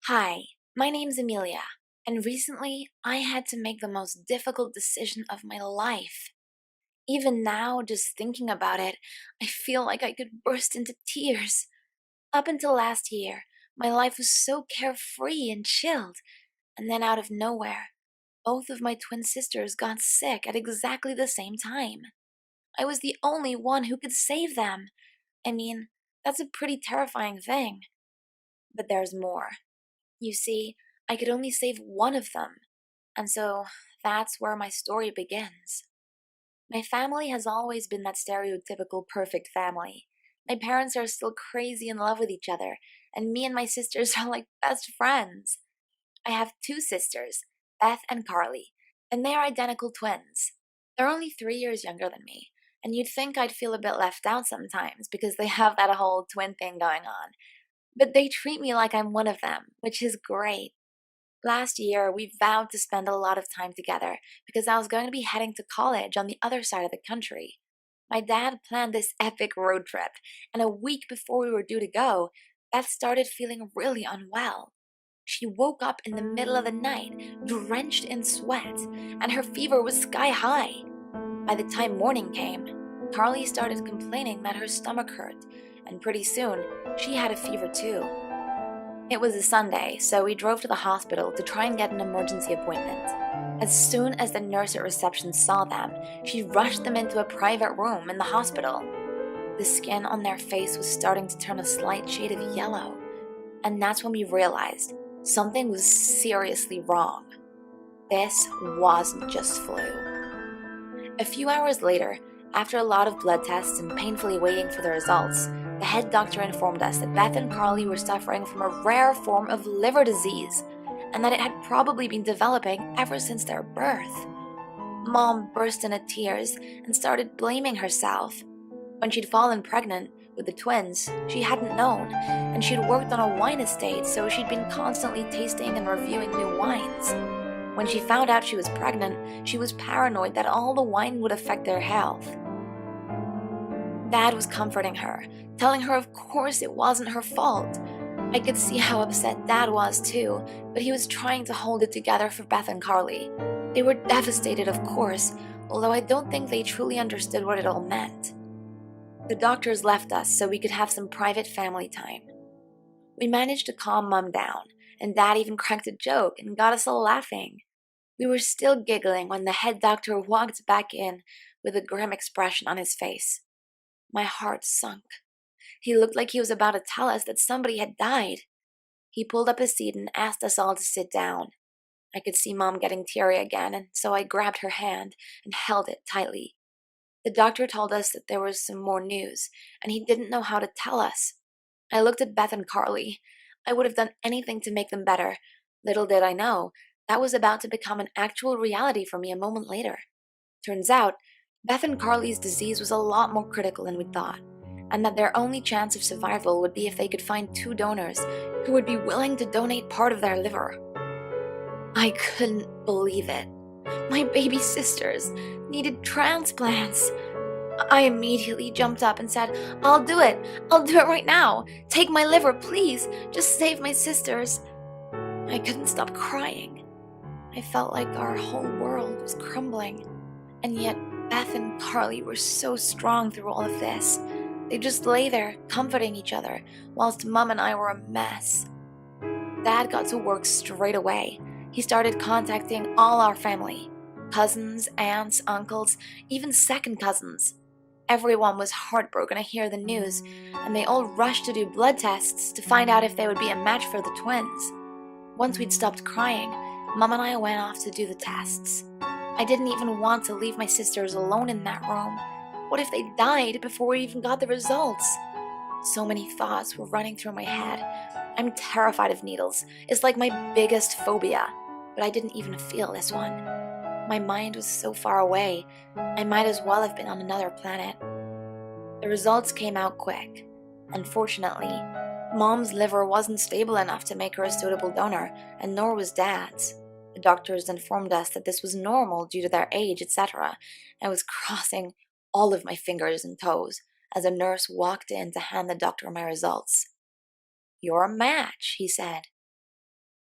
Hi, my name's Amelia, and recently I had to make the most difficult decision of my life. Even now, just thinking about it, I feel like I could burst into tears. Up until last year, my life was so carefree and chilled, and then out of nowhere, both of my twin sisters got sick at exactly the same time. I was the only one who could save them. I mean, that's a pretty terrifying thing. But there's more. You see, I could only save one of them, and so that's where my story begins. My family has always been that stereotypical perfect family. My parents are still crazy in love with each other, and me and my sisters are like best friends. I have two sisters, Beth and Carly, and they are identical twins. They're only 3 years younger than me, and you'd think I'd feel a bit left out sometimes because they have that whole twin thing going on. But they treat me like I'm one of them, which is great. Last year, we vowed to spend a lot of time together because I was going to be heading to college on the other side of the country. My dad planned this epic road trip, and a week before we were due to go, Beth started feeling really unwell. She woke up in the middle of the night, drenched in sweat, and her fever was sky high. By the time morning came, Carly started complaining that her stomach hurt, and pretty soon, she had a fever too. It was a Sunday, so we drove to the hospital to try and get an emergency appointment. As soon as the nurse at reception saw them, she rushed them into a private room in the hospital. The skin on their face was starting to turn a slight shade of yellow, and that's when we realized something was seriously wrong. This wasn't just flu. A few hours later, after a lot of blood tests and painfully waiting for the results, the head doctor informed us that Beth and Carly were suffering from a rare form of liver disease, and that it had probably been developing ever since their birth. Mom burst into tears and started blaming herself. When she'd fallen pregnant with the twins, she hadn't known, and she'd worked on a wine estate, so she'd been constantly tasting and reviewing new wines. When she found out she was pregnant, she was paranoid that all the wine would affect their health. Dad was comforting her, telling her of course it wasn't her fault. I could see how upset Dad was too, but he was trying to hold it together for Beth and Carly. They were devastated, of course, although I don't think they truly understood what it all meant. The doctors left us so we could have some private family time. We managed to calm Mum down, and Dad even cracked a joke and got us all laughing. We were still giggling when the head doctor walked back in with a grim expression on his face. My heart sunk. He looked like he was about to tell us that somebody had died. He pulled up a seat and asked us all to sit down. I could see Mom getting teary again, and so I grabbed her hand and held it tightly. The doctor told us that there was some more news, and he didn't know how to tell us. I looked at Beth and Carly. I would have done anything to make them better. Little did I know, that was about to become an actual reality for me a moment later. Turns out, Beth and Carly's disease was a lot more critical than we thought, and that their only chance of survival would be if they could find two donors who would be willing to donate part of their liver. I couldn't believe it. My baby sisters needed transplants. I immediately jumped up and said, I'll do it. I'll do it right now. Take my liver, please. Just save my sisters. I couldn't stop crying. I felt like our whole world was crumbling. And yet, Beth and Carly were so strong through all of this. They just lay there, comforting each other, whilst Mum and I were a mess. Dad got to work straight away. He started contacting all our family cousins, aunts, uncles, even second cousins. Everyone was heartbroken to hear the news, and they all rushed to do blood tests to find out if they would be a match for the twins. Once we'd stopped crying, Mum and I went off to do the tests. I didn't even want to leave my sisters alone in that room. What if they died before we even got the results? So many thoughts were running through my head. I'm terrified of needles. It's like my biggest phobia. But I didn't even feel this one. My mind was so far away, I might as well have been on another planet. The results came out quick. Unfortunately, Mom's liver wasn't stable enough to make her a suitable donor, and nor was Dad's. The doctors informed us that this was normal due to their age, etc. I was crossing all of my fingers and toes as a nurse walked in to hand the doctor my results. You're a match, he said.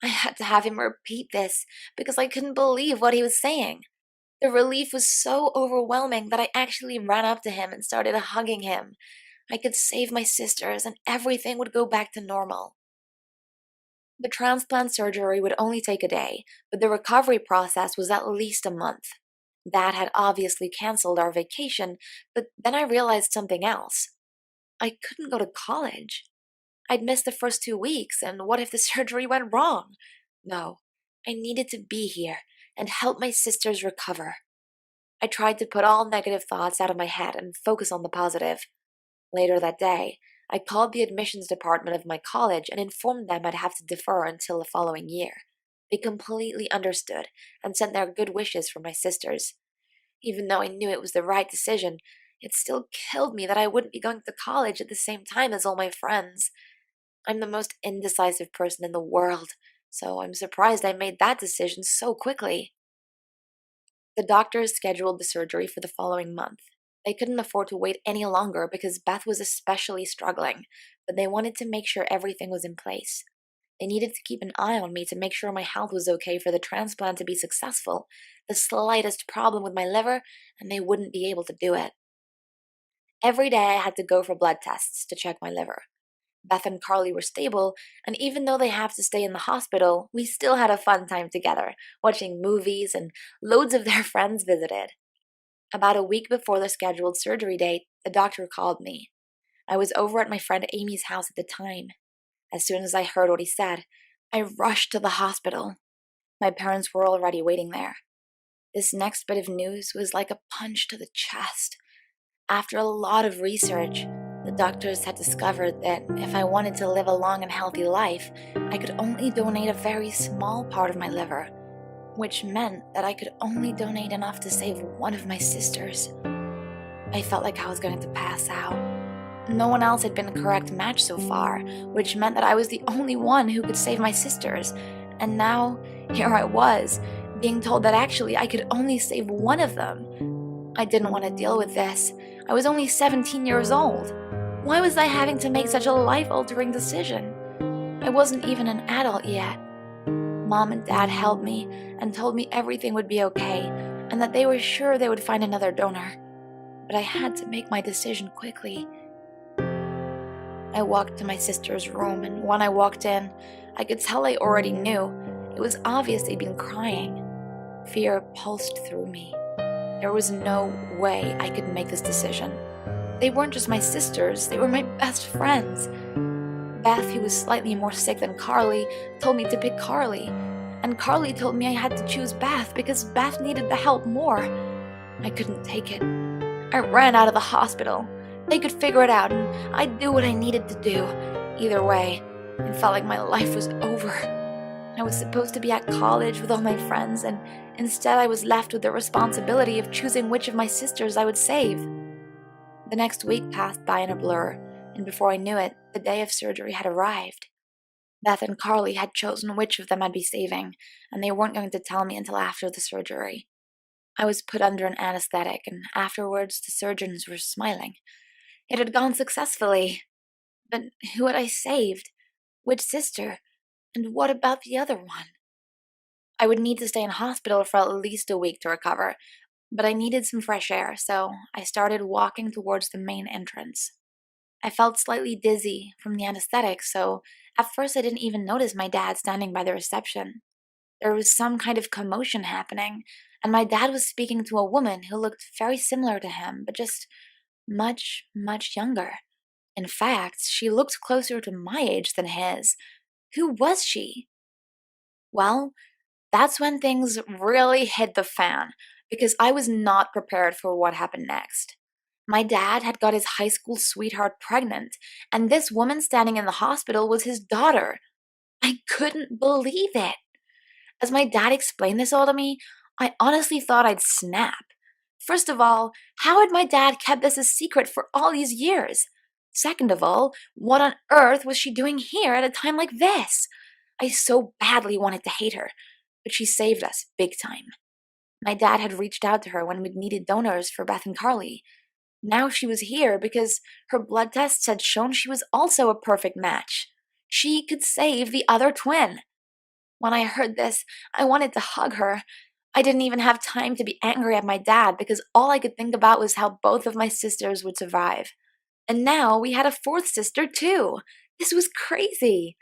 I had to have him repeat this because I couldn't believe what he was saying. The relief was so overwhelming that I actually ran up to him and started hugging him. I could save my sisters and everything would go back to normal. The transplant surgery would only take a day, but the recovery process was at least a month. Dad had obviously canceled our vacation, but then I realized something else. I couldn't go to college. I'd missed the first 2 weeks, and what if the surgery went wrong? No, I needed to be here and help my sisters recover. I tried to put all negative thoughts out of my head and focus on the positive. Later that day, I called the admissions department of my college and informed them I'd have to defer until the following year. They completely understood and sent their good wishes for my sisters. Even though I knew it was the right decision, it still killed me that I wouldn't be going to college at the same time as all my friends. I'm the most indecisive person in the world, so I'm surprised I made that decision so quickly. The doctors scheduled the surgery for the following month. They couldn't afford to wait any longer because Beth was especially struggling, but they wanted to make sure everything was in place. They needed to keep an eye on me to make sure my health was okay for the transplant to be successful. The slightest problem with my liver, and they wouldn't be able to do it. Every day I had to go for blood tests to check my liver. Beth and Carly were stable, and even though they have to stay in the hospital, we still had a fun time together, watching movies, and loads of their friends visited. About a week before the scheduled surgery date, the doctor called me. I was over at my friend Amy's house at the time. As soon as I heard what he said, I rushed to the hospital. My parents were already waiting there. This next bit of news was like a punch to the chest. After a lot of research, the doctors had discovered that if I wanted to live a long and healthy life, I could only donate a very small part of my liver, which meant that I could only donate enough to save one of my sisters. I felt like I was going to pass out. No one else had been a correct match so far, which meant that I was the only one who could save my sisters. And now, here I was, being told that actually I could only save one of them. I didn't want to deal with this. I was only 17 years old. Why was I having to make such a life-altering decision? I wasn't even an adult yet. Mom and Dad held me and told me everything would be okay and that they were sure they would find another donor. But I had to make my decision quickly. I walked to my sister's room, and when I walked in, I could tell I already knew. It was obvious they'd been crying. Fear pulsed through me. There was no way I could make this decision. They weren't just my sisters, they were my best friends. Beth, who was slightly more sick than Carly, told me to pick Carly. And Carly told me I had to choose Beth because Beth needed the help more. I couldn't take it. I ran out of the hospital. They could figure it out, and I'd do what I needed to do. Either way, it felt like my life was over. I was supposed to be at college with all my friends, and instead I was left with the responsibility of choosing which of my sisters I would save. The next week passed by in a blur, and before I knew it, the day of surgery had arrived. Beth and Carly had chosen which of them I'd be saving, and they weren't going to tell me until after the surgery. I was put under an anesthetic, and afterwards the surgeons were smiling. It had gone successfully. But who had I saved? Which sister? And what about the other one? I would need to stay in hospital for at least a week to recover, but I needed some fresh air, so I started walking towards the main entrance. I felt slightly dizzy from the anesthetic, so at first I didn't even notice my dad standing by the reception. There was some kind of commotion happening, and my dad was speaking to a woman who looked very similar to him, but just much, much younger. In fact, she looked closer to my age than his. Who was she? Well, that's when things really hit the fan, because I was not prepared for what happened next. My dad had got his high school sweetheart pregnant, and this woman standing in the hospital was his daughter. I couldn't believe it. As my dad explained this all to me, I honestly thought I'd snap. First of all, how had my dad kept this a secret for all these years? Second of all, what on earth was she doing here at a time like this? I so badly wanted to hate her, but she saved us big time. My dad had reached out to her when we'd needed donors for Beth and Carly. Now she was here because her blood tests had shown she was also a perfect match. She could save the other twin. When I heard this, I wanted to hug her. I didn't even have time to be angry at my dad because all I could think about was how both of my sisters would survive. And now we had a fourth sister, too. This was crazy.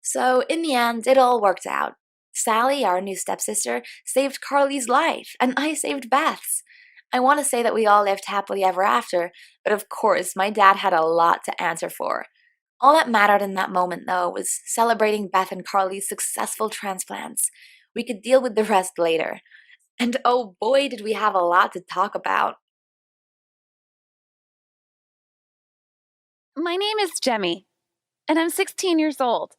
So, in the end, it all worked out. Sally, our new stepsister, saved Carly's life, and I saved Beth's. I want to say that we all lived happily ever after, but of course, my dad had a lot to answer for. All that mattered in that moment, though, was celebrating Beth and Carly's successful transplants. We could deal with the rest later. And oh boy, did we have a lot to talk about. My name is Jemmy, and I'm 16 years old.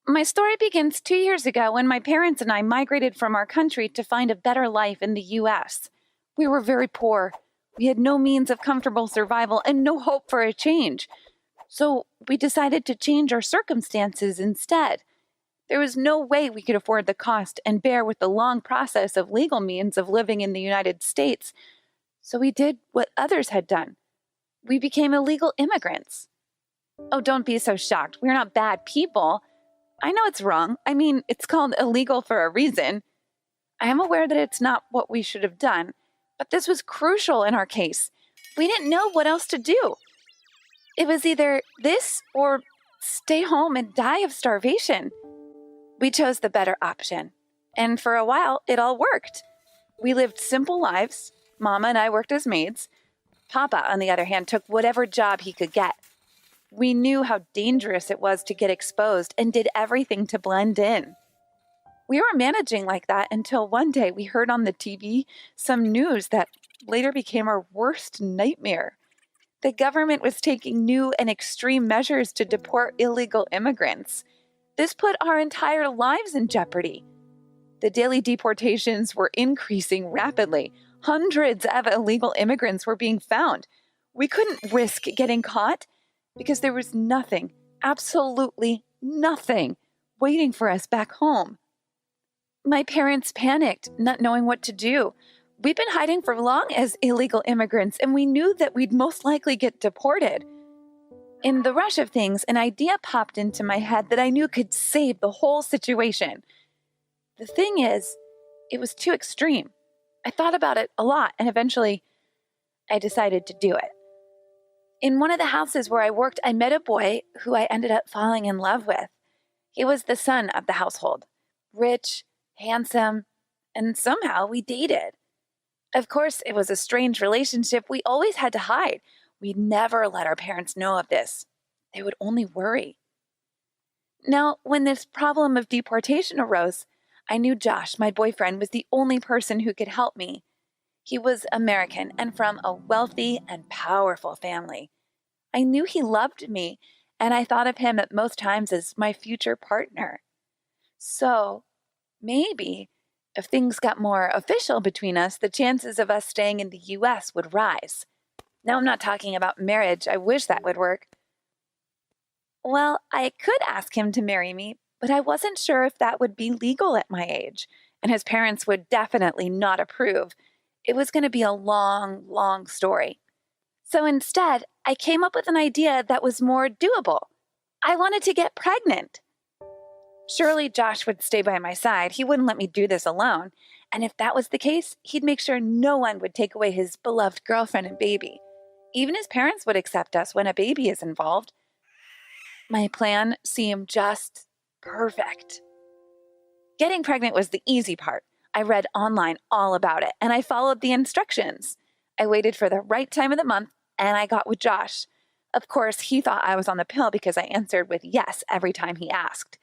My story begins 2 years ago when my parents and I migrated from our country to find a better life in the U.S. We were very poor. We had no means of comfortable survival and no hope for a change. So we decided to change our circumstances instead. There was no way we could afford the cost and bear with the long process of legal means of living in the United States. So we did what others had done. We became illegal immigrants. Oh, don't be so shocked. We're not bad people. I know it's wrong. I mean, it's called illegal for a reason. I am aware that it's not what we should have done, but this was crucial in our case. We didn't know what else to do. It was either this or stay home and die of starvation. We chose the better option, and for a while, it all worked. We lived simple lives. Mama and I worked as maids. Papa, on the other hand, took whatever job he could get. We knew how dangerous it was to get exposed and did everything to blend in. We were managing like that until one day we heard on the TV some news that later became our worst nightmare. The government was taking new and extreme measures to deport illegal immigrants. This put our entire lives in jeopardy. The daily deportations were increasing rapidly. Hundreds of illegal immigrants were being found. We couldn't risk getting caught because there was nothing, absolutely nothing, waiting for us back home. My parents panicked, not knowing what to do. We'd been hiding for long as illegal immigrants, and we knew that we'd most likely get deported. In the rush of things, an idea popped into my head that I knew could save the whole situation. The thing is, it was too extreme. I thought about it a lot, and eventually, I decided to do it. In one of the houses where I worked, I met a boy who I ended up falling in love with. He was the son of the household, rich, handsome, and somehow we dated. Of course, it was a strange relationship we always had to hide. We'd never let our parents know of this. They would only worry. Now, when this problem of deportation arose, I knew Josh, my boyfriend, was the only person who could help me. He was American and from a wealthy and powerful family. I knew he loved me, and I thought of him at most times as my future partner. So, maybe, if things got more official between us, the chances of us staying in the U.S. would rise. Now, I'm not talking about marriage. I wish that would work. Well, I could ask him to marry me, but I wasn't sure if that would be legal at my age, and his parents would definitely not approve. It was going to be a long, long story. So instead, I came up with an idea that was more doable. I wanted to get pregnant. Surely Josh would stay by my side. He wouldn't let me do this alone. And if that was the case, he'd make sure no one would take away his beloved girlfriend and baby. Even his parents would accept us when a baby is involved. My plan seemed just perfect. Getting pregnant was the easy part. I read online all about it, and I followed the instructions. I waited for the right time of the month, and I got with Josh. Of course, he thought I was on the pill because I answered with yes every time he asked.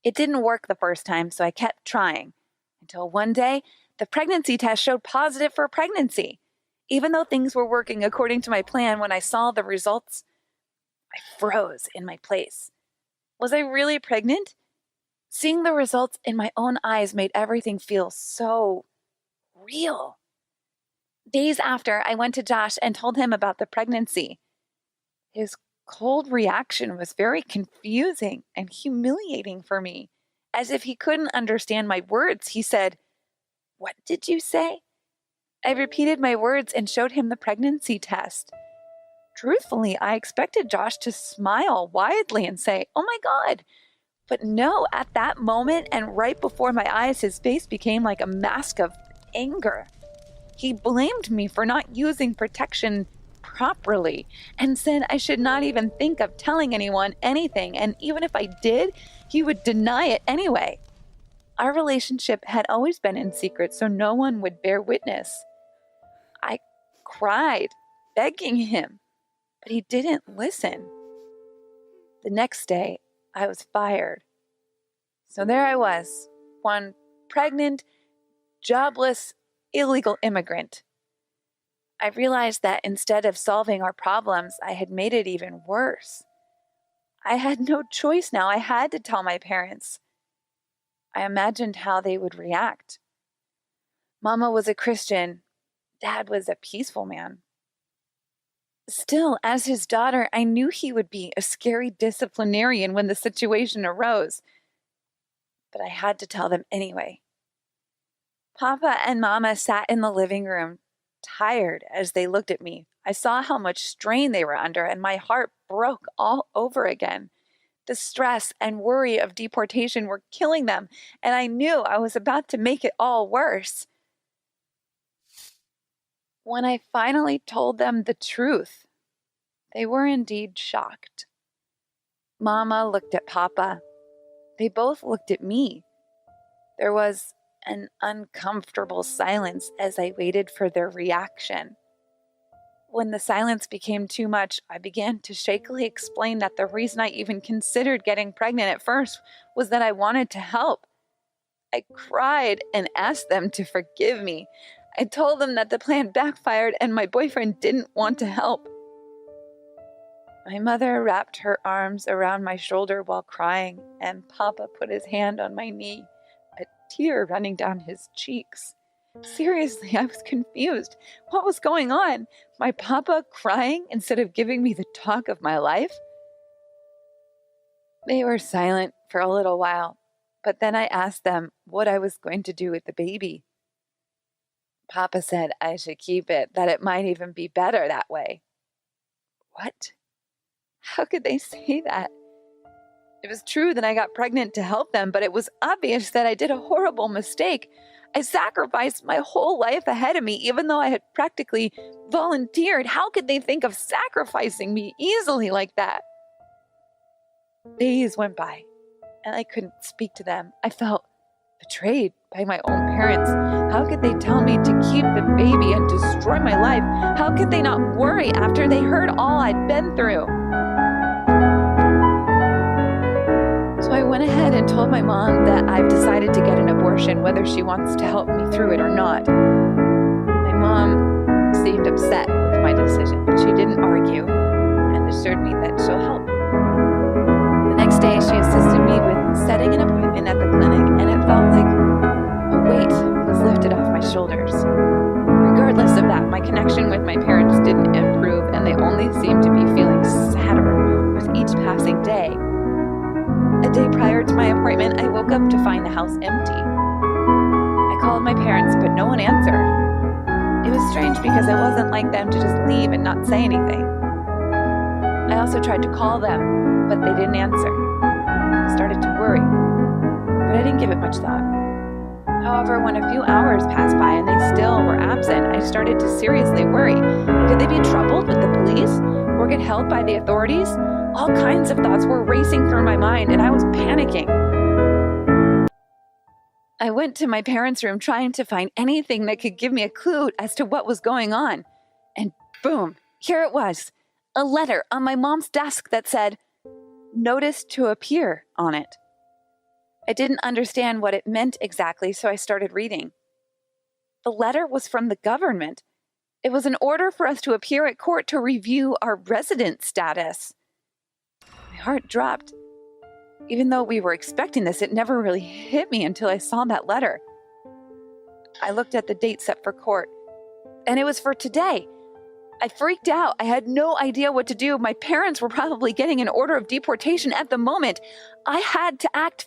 It didn't work the first time, so I kept trying. Until one day, the pregnancy test showed positive for pregnancy. Even though things were working according to my plan, when I saw the results, I froze in my place. Was I really pregnant? Seeing the results in my own eyes made everything feel so real. Days after, I went to Josh and told him about the pregnancy. His cold reaction was very confusing and humiliating for me. As if he couldn't understand my words, he said, "What did you say?" I repeated my words and showed him the pregnancy test. Truthfully, I expected Josh to smile widely and say, "Oh my God, But no, at that moment and right before my eyes, his face became like a mask of anger. He blamed me for not using protection properly and said I should not even think of telling anyone anything, and even if I did, he would deny it anyway. Our relationship had always been in secret, so no one would bear witness. I cried, begging him, but he didn't listen. The next day, I was fired. So there I was, one pregnant, jobless, illegal immigrant. I realized that instead of solving our problems, I had made it even worse. I had no choice now. I had to tell my parents. I imagined how they would react. Mama was a Christian. Dad was a peaceful man. Still, as his daughter, I knew he would be a scary disciplinarian when the situation arose. But I had to tell them anyway. Papa and Mama sat in the living room, tired as they looked at me. I saw how much strain they were under, and my heart broke all over again. The stress and worry of deportation were killing them, and I knew I was about to make it all worse. When I finally told them the truth, they were indeed shocked. Mama looked at Papa. They both looked at me. There was an uncomfortable silence as I waited for their reaction. When the silence became too much, I began to shakily explain that the reason I even considered getting pregnant at first was that I wanted to help. I cried and asked them to forgive me. I told them that the plan backfired and my boyfriend didn't want to help. My mother wrapped her arms around my shoulder while crying, and Papa put his hand on my knee, a tear running down his cheeks. Seriously, I was confused. What was going on? My papa crying instead of giving me the talk of my life? They were silent for a little while, but then I asked them what I was going to do with the baby. Papa said I should keep it, that it might even be better that way. What? How could they say that? It was true that I got pregnant to help them, but it was obvious that I did a horrible mistake. I sacrificed my whole life ahead of me, even though I had practically volunteered. How could they think of sacrificing me easily like that? Days went by, and I couldn't speak to them. I felt betrayed by my own parents. How could they tell me to keep the baby and destroy my life? How could they not worry after they heard all I'd been through? So I went ahead and told my mom that I've decided to get an abortion, whether she wants to help me through it or not. My mom seemed upset with my decision, but she didn't argue and assured me that she'll help. The next day, she assisted me with setting an appointment at the clinic, and it felt like a weight was lifted off my shoulders. Regardless of that, my connection with my parents didn't improve, and they only seemed to be feeling sadder with each passing day. A day prior to my appointment, I woke up to find the house empty. I called my parents, but no one answered. It was strange because it wasn't like them to just leave and not say anything. I also tried to call them, but they didn't answer. I started to worry, but I didn't give it much thought. However, when a few hours passed by and they still were absent, I started to seriously worry. Could they be troubled with the police or get held by the authorities? All kinds of thoughts were racing through my mind, and I was panicking. I went to my parents' room trying to find anything that could give me a clue as to what was going on. And boom, here it was, a letter on my mom's desk that said, "Notice to appear" on it. I didn't understand what it meant exactly, so I started reading. The letter was from the government. It was an order for us to appear at court to review our resident status. My heart dropped. Even though we were expecting this, it never really hit me until I saw that letter. I looked at the date set for court, and it was for today. I freaked out. I had no idea what to do. My parents were probably getting an order of deportation at the moment. I had to act